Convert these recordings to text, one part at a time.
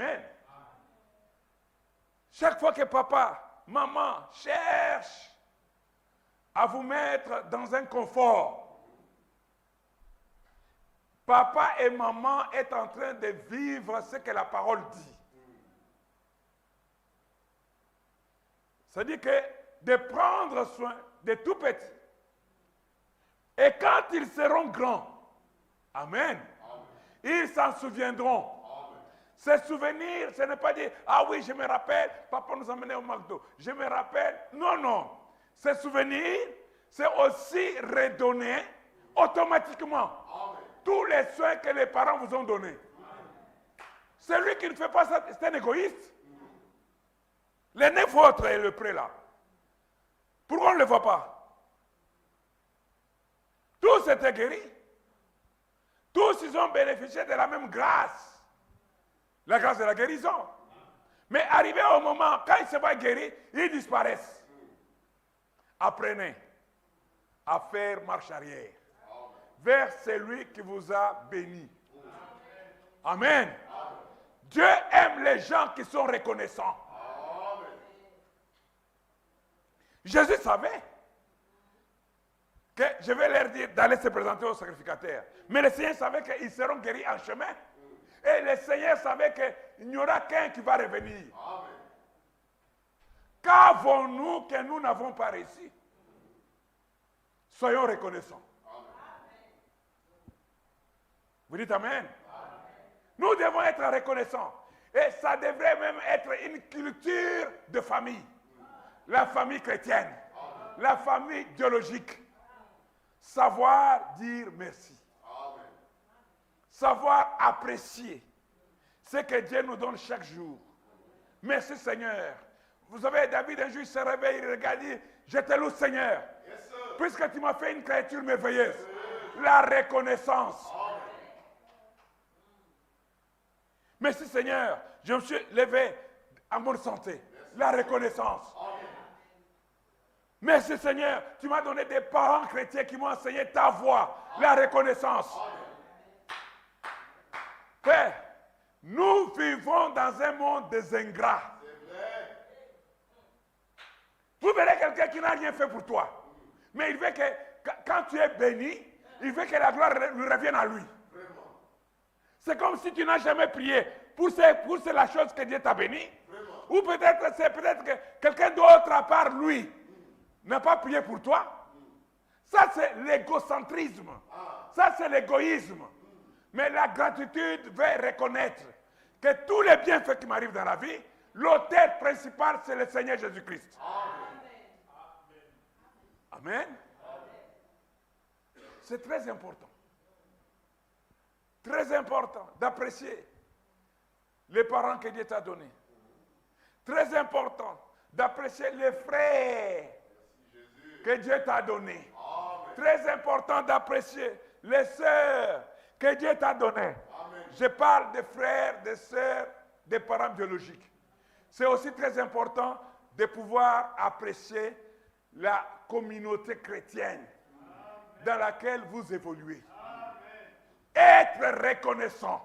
Amen. Chaque fois que papa, maman cherchent à vous mettre dans un confort, papa et maman est en train de vivre ce que la parole dit. C'est-à-dire que de prendre soin des tout petits. Et quand ils seront grands, amen, ils s'en souviendront. Ces souvenirs, ce n'est pas dire, ah oui, je me rappelle, papa nous emmenait au McDo. Je me rappelle. Non, non. Ces souvenirs, c'est aussi redonner automatiquement tous les soins que les parents vous ont donnés. Celui qui ne fait pas ça, c'est un égoïste. Les 9 autres et le prêt là. Pourquoi on ne le voit pas? Tous étaient guéris. Tous ils ont bénéficié de la même grâce. La grâce de la guérison. Mais arrivé au moment, quand ils se voient guéris, ils disparaissent. Apprenez à faire marche arrière vers celui qui vous a béni. Amen. Dieu aime les gens qui sont reconnaissants. Jésus savait que je vais leur dire d'aller se présenter au sacrificateur. Mais le Seigneur savait qu'ils seront guéris en chemin. Et le Seigneur savait qu'il n'y aura qu'un qui va revenir. Qu'avons-nous que nous n'avons pas réussi? Soyons reconnaissants. Vous dites Amen? Nous devons être reconnaissants. Et ça devrait même être une culture de famille. La famille chrétienne. La famille biologique. Savoir dire merci. Savoir apprécier ce que Dieu nous donne chaque jour. Merci Seigneur. Vous savez, David un jour il se réveille, il regarde, dit, je te loue Seigneur. Yes, puisque tu m'as fait une créature merveilleuse. La reconnaissance. Merci Seigneur, je me suis levé en bonne santé. La reconnaissance. Merci Seigneur, tu m'as donné des parents chrétiens qui m'ont enseigné ta voix. La reconnaissance. Père, nous vivons dans un monde des ingrats. Vous verrez quelqu'un qui n'a rien fait pour toi. Mais il veut que, quand tu es béni, il veut que la gloire lui revienne à lui. C'est comme si tu n'as jamais prié pour la chose que Dieu t'a béni. Ou peut-être que quelqu'un d'autre à part lui n'a pas prié pour toi. Ça c'est l'égocentrisme. Ça c'est l'égoïsme. Mais la gratitude veut reconnaître que tous les bienfaits qui m'arrivent dans la vie, l'auteur principal, c'est le Seigneur Jésus-Christ. Amen. C'est très important. Très important d'apprécier les parents que Dieu t'a donnés. Très important d'apprécier les frères que Dieu t'a donnés. Très important d'apprécier les sœurs que Dieu t'a données. Je parle des frères, des sœurs, des parents biologiques. C'est aussi très important de pouvoir apprécier la communauté chrétienne dans laquelle vous évoluez. Être reconnaissant.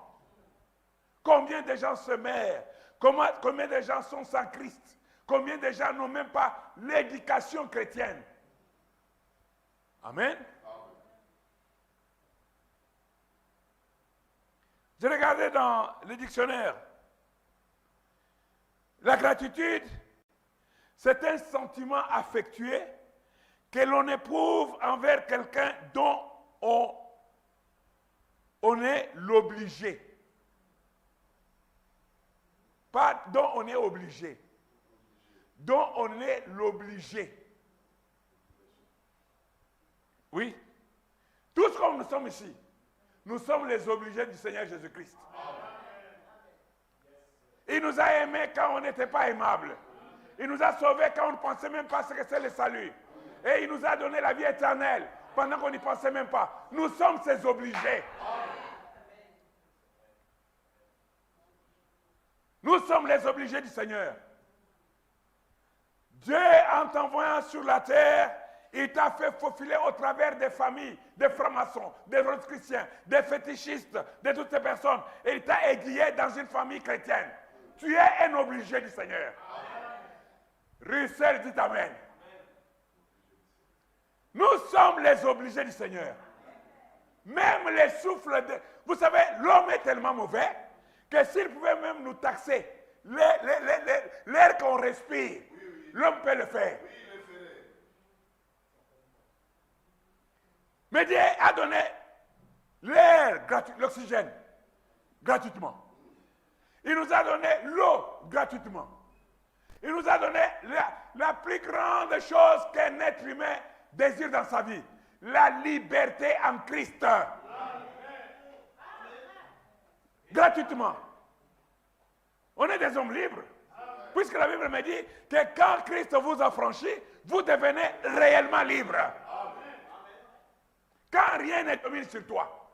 Combien de gens se meurent? Combien de gens sont sans Christ? Combien de gens n'ont même pas l'éducation chrétienne? Amen. J'ai regardé dans le dictionnaire. La gratitude, c'est un sentiment affectueux que l'on éprouve envers quelqu'un dont on est l'obligé. Pas dont on est obligé. Dont on est l'obligé. Oui. Tous comme nous sommes ici, nous sommes les obligés du Seigneur Jésus-Christ. Il nous a aimés quand on n'était pas aimable. Il nous a sauvés quand on ne pensait même pas ce que c'est le salut. Et il nous a donné la vie éternelle pendant qu'on n'y pensait même pas. Nous sommes ses obligés. Nous sommes les obligés du Seigneur. Dieu, en t'envoyant sur la terre, il t'a fait faufiler au travers des familles, des francs-maçons, des roses chrétiens, des fétichistes, de toutes ces personnes. Et il t'a aiguillé dans une famille chrétienne. Tu es un obligé du Seigneur. Russell dit Amen. Nous sommes les obligés du Seigneur. Même les souffles de... Vous savez, l'homme est tellement mauvais que s'il pouvait même nous taxer l'air qu'on respire, l'homme peut le faire. Mais Dieu a donné l'air, l'oxygène, gratuitement. Il nous a donné l'eau gratuitement. Il nous a donné la plus grande chose qu'un être humain désire dans sa vie. La liberté en Christ. Gratuitement. On est des hommes libres. Puisque la Bible me dit que quand Christ vous a franchi, vous devenez réellement libre. Quand rien ne domine sur toi.